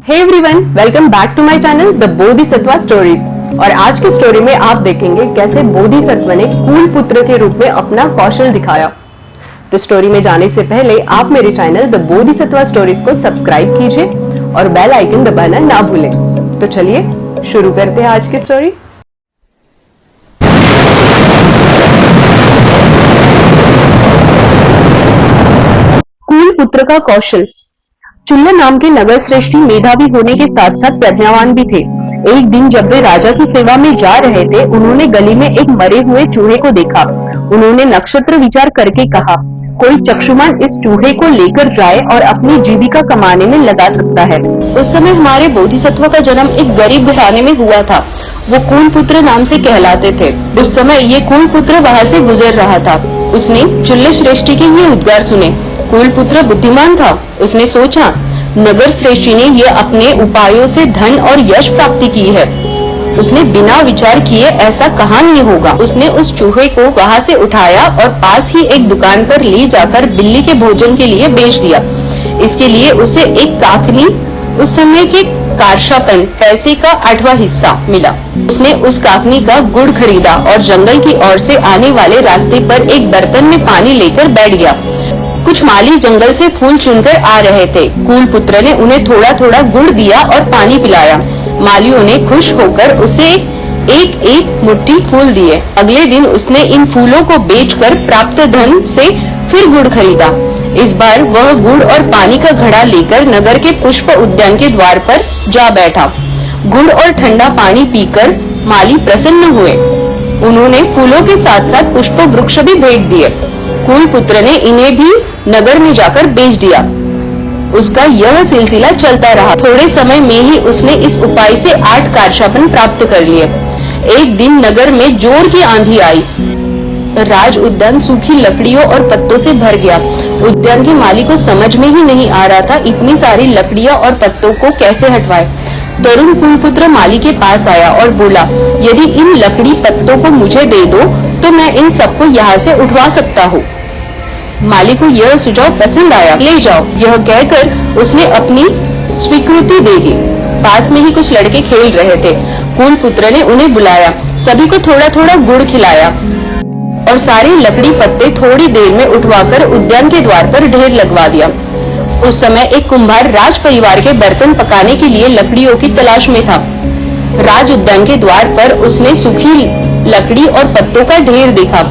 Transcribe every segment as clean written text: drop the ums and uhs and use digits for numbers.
Hey everyone, welcome back to my channel the Bodhisattva stories. और आज की स्टोरी में आप देखेंगे कैसे बोधिसत्व ने कूल पुत्र के रूप में अपना कौशल दिखाया। तो स्टोरी में जाने से पहले आप मेरे चैनल द बोधिसत्व स्टोरीज को सब्सक्राइब कीजिए और बेल आइकन दबाना ना भूलें। तो चलिए शुरू करते हैं आज की स्टोरी। कूल पुत्र का कौशल। चुल्ल नाम के नगर श्रेष्ठी मेधावी होने के साथ साथ प्रज्ञावान भी थे। एक दिन जब वे राजा की सेवा में जा रहे थे, उन्होंने गली में एक मरे हुए चूहे को देखा। उन्होंने नक्षत्र विचार करके कहा, कोई चक्षुमान इस चूहे को लेकर जाए और अपनी जीविका कमाने में लगा सकता है। उस समय हमारे बोधिसत्व का जन्म एक गरीब घराने में हुआ था। वो कूल पुत्र नाम से कहलाते थे। उस समय ये कूल पुत्र वहाँ से गुजर रहा था। उसने चुल्ल श्रेष्ठी के ये उद्गार सुने। कूल पुत्र बुद्धिमान था। उसने सोचा, नगर श्रेष्ठी ने ये अपने उपायों से धन और यश प्राप्ति की है। उसने बिना विचार किए ऐसा कहा नहीं होगा। उसने उस चूहे को वहाँ से उठाया और पास ही एक दुकान पर ले जाकर बिल्ली के भोजन के लिए बेच दिया। इसके लिए उसे एक काकनी, उस समय के कारशापन पैसे का 8वां हिस्सा मिला। उसने उस काकनी का गुड़ खरीदा और जंगल की ओर से आने वाले रास्ते पर एक बर्तन में पानी लेकर बैठ गया। कुछ माली जंगल से फूल चुनकर आ रहे थे। कूल पुत्र ने उन्हें थोड़ा थोड़ा गुड़ दिया और पानी पिलाया। मालियों ने खुश होकर उसे एक एक मुट्ठी फूल दिए। अगले दिन उसने इन फूलों को बेचकर प्राप्त धन से फिर गुड़ खरीदा। इस बार वह गुड़ और पानी का घड़ा लेकर नगर के पुष्प उद्यान के द्वार पर जा बैठा। गुड़ और ठंडा पानी पीकर माली प्रसन्न हुए। उन्होंने फूलों के साथ साथ पुष्प वृक्ष भी भेंट दिए। कूल पुत्र ने इन्हें भी नगर में जाकर बेच दिया। उसका यह सिलसिला चलता रहा। थोड़े समय में ही उसने इस उपाय से 8 कारशापन प्राप्त कर लिए। एक दिन नगर में जोर की आंधी आई। राज उद्यान सूखी लकड़ियों और पत्तों से भर गया। उद्यान के माली को समझ में ही नहीं आ रहा था इतनी सारी लकड़ियां और पत्तों को कैसे हटवाए। तरुण कूलपुत्र माली के पास आया और बोला, यदि इन लकड़ी पत्तों को मुझे दे दो तो मैं इन सबको यहाँ से उठवा सकता हूँ। माली को यह सुझाव पसंद आया। ले जाओ, यह कहकर उसने अपनी स्वीकृति दे दी। पास में ही कुछ लड़के खेल रहे थे। कूल पुत्र ने उन्हें बुलाया, सभी को थोड़ा थोड़ा गुड़ खिलाया और सारे लकड़ी पत्ते थोड़ी देर में उठवाकर उद्यान के द्वार पर ढेर लगवा दिया। उस समय एक कुम्हार राज परिवार के बर्तन पकाने के लिए लकड़ियों की तलाश में था। राज उद्यान के द्वार पर उसने सूखी लकड़ी और पत्तों का ढेर देखा।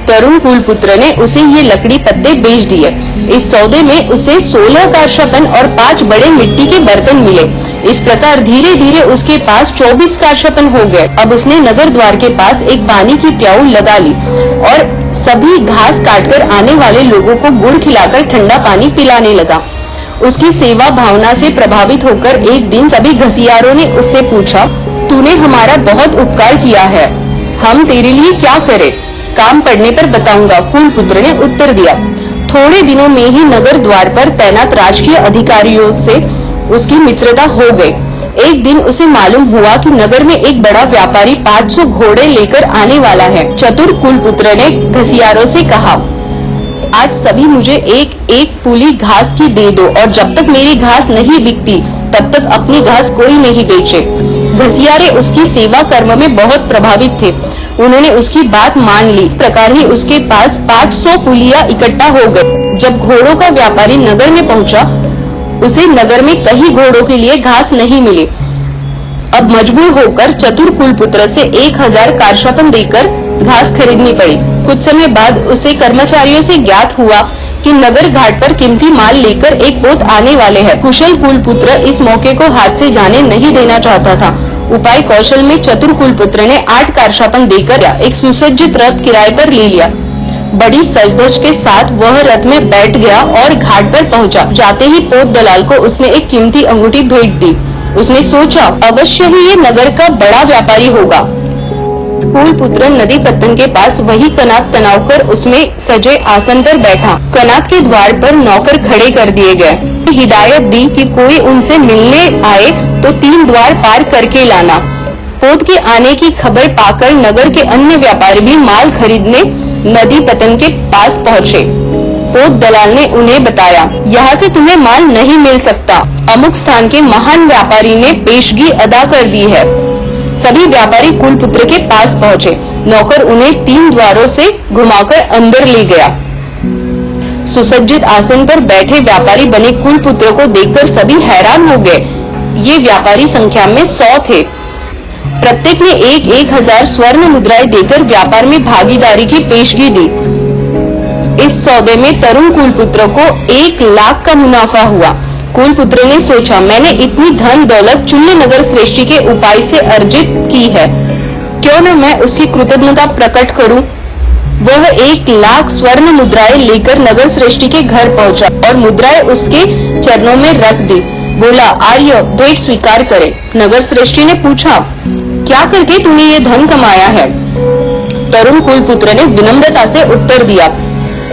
तरुण कूलपुत्र ने उसे ये लकड़ी पत्ते बेच दिए। इस सौदे में उसे 16 कारशापन और 5 बड़े मिट्टी के बर्तन मिले। इस प्रकार धीरे धीरे उसके पास 24 कारशापन हो गए। अब उसने नगर द्वार के पास एक पानी की प्याऊ लगा ली और सभी घास काटकर आने वाले लोगों को गुड़ खिलाकर ठंडा पानी पिलाने लगा। उसकी सेवा भावना से प्रभावित होकर एक दिन सभी घसियारों ने उससे पूछा, तूने हमारा बहुत उपकार किया है, हम तेरे लिए क्या करें? काम पड़ने पर बताऊंगा, कूल पुत्र ने उत्तर दिया। थोड़े दिनों में ही नगर द्वार पर तैनात राजकीय अधिकारियों से उसकी मित्रता हो गई। एक दिन उसे मालूम हुआ कि नगर में एक बड़ा व्यापारी 500 घोड़े लेकर आने वाला है। चतुर कूल पुत्र ने घसियारों से कहा, आज सभी मुझे एक एक पूली घास की दे दो और जब तक मेरी घास नहीं बिकती तब तक अपनी घास कोई नहीं बेचे। घसियारे उसकी सेवा कर्म में बहुत प्रभावित थे। उन्होंने उसकी बात मान ली। इस प्रकार ही उसके पास 500 पुलिया इकट्ठा हो गए। जब घोड़ों का व्यापारी नगर में पहुंचा, उसे नगर में कहीं घोड़ों के लिए घास नहीं मिली। अब मजबूर होकर चतुर कुलपुत्र से 1000 कारशापन देकर घास खरीदनी पड़ी। कुछ समय बाद उसे कर्मचारियों से ज्ञात हुआ कि नगर घाट पर कीमती माल लेकर एक पोत आने वाले हैं। कुशल कुलपुत्र इस मौके को हाथ से जाने नहीं देना चाहता था। उपाय कौशल में चतुर कुलपुत्र ने 8 कारशापन देकर एक सुसज्जित रथ किराए पर ले लिया। बड़ी सजधज के साथ वह रथ में बैठ गया और घाट पर पहुंचा। जाते ही पोत दलाल को उसने एक कीमती अंगूठी भेंट दी। उसने सोचा, अवश्य ही ये नगर का बड़ा व्यापारी होगा। कूलपुत्र नदी पत्तन के पास वही कनात तनाव कर उसमें सजे आसन पर बैठा। कनात के द्वार पर नौकर खड़े कर दिए गए। हिदायत दी कि कोई उनसे मिलने आए तो 3 द्वार पार करके लाना। पोत के आने की खबर पाकर नगर के अन्य व्यापारी भी माल खरीदने नदी पत्तन के पास पहुंचे। पोत दलाल ने उन्हें बताया, यहाँ से तुम्हें माल नहीं मिल सकता। अमुक स्थान के महान व्यापारी ने पेशगी अदा कर दी है। सभी व्यापारी कुलपुत्र के पास पहुँचे। नौकर उन्हें 3 द्वारों से घुमाकर अंदर ले गया। सुसज्जित आसन पर बैठे व्यापारी बने कुलपुत्र को देखकर सभी हैरान हो गए। ये व्यापारी संख्या में 100 थे। प्रत्येक ने 1,000 स्वर्ण मुद्राएं देकर व्यापार में भागीदारी की पेशगी दी। इस सौदे में तरुण कुलपुत्र को 1 लाख का मुनाफा हुआ। कुलपुत्र ने सोचा, मैंने इतनी धन दौलत चुल्ल नगर श्रेष्ठी के उपाय से अर्जित की है, क्यों न मैं उसकी कृतज्ञता प्रकट करूं। वह 1 लाख स्वर्ण मुद्राएं लेकर नगर श्रेष्ठी के घर पहुंचा और मुद्राएं उसके चरणों में रख दी। बोला, आर्य भेंट स्वीकार करे। नगर श्रेष्ठी ने पूछा, क्या करके तूने ये धन कमाया है? तरुण कुलपुत्र ने विनम्रता से उत्तर दिया,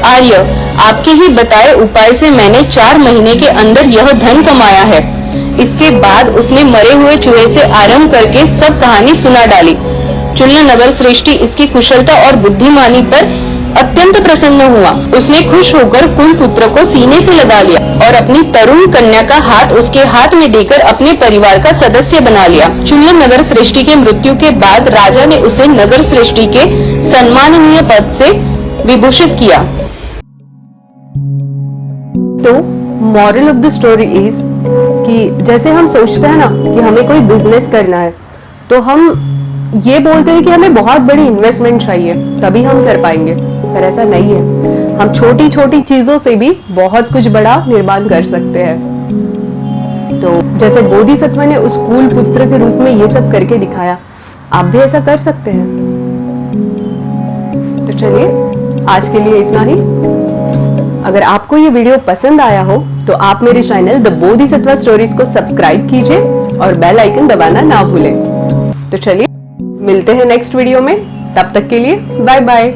आर्य, आपके ही बताए उपाय से मैंने 4 महीने के अंदर यह धन कमाया है। इसके बाद उसने मरे हुए चूहे से आरंभ करके सब कहानी सुना डाली। चुल्ल नगर श्रेष्ठी इसकी कुशलता और बुद्धिमानी पर अत्यंत प्रसन्न हुआ। उसने खुश होकर कुलपुत्र को सीने से लगा लिया और अपनी तरुण कन्या का हाथ उसके हाथ में देकर अपने परिवार का सदस्य बना लिया। चुल्ल नगर श्रेष्ठी के मृत्यु के बाद राजा ने उसे नगर श्रेष्ठी के सम्माननीय पद से विभूषित किया। तो moral of the story is कि जैसे हम सोचते हैं ना कि हमें कोई बिजनेस करना है, तो हम ये बोलते हैं कि हमें बहुत बड़ी इन्वेस्टमेंट चाहिए तभी हम कर पाएंगे, पर ऐसा नहीं है। हम छोटी छोटी चीजों से भी बहुत कुछ बड़ा निर्माण कर सकते हैं। तो जैसे बोधिसत्व ने उस कुल पुत्र के रूप में ये सब करके दिखाया, आप भी ऐसा कर सकते हैं। तो चलिए, आज के लिए इतना ही। अगर आपको ये वीडियो पसंद आया हो तो आप मेरे चैनल द बोधिसत्व स्टोरीज को सब्सक्राइब कीजिए और बेल आइकन दबाना ना भूलें। तो चलिए, मिलते हैं नेक्स्ट वीडियो में। तब तक के लिए बाय बाय।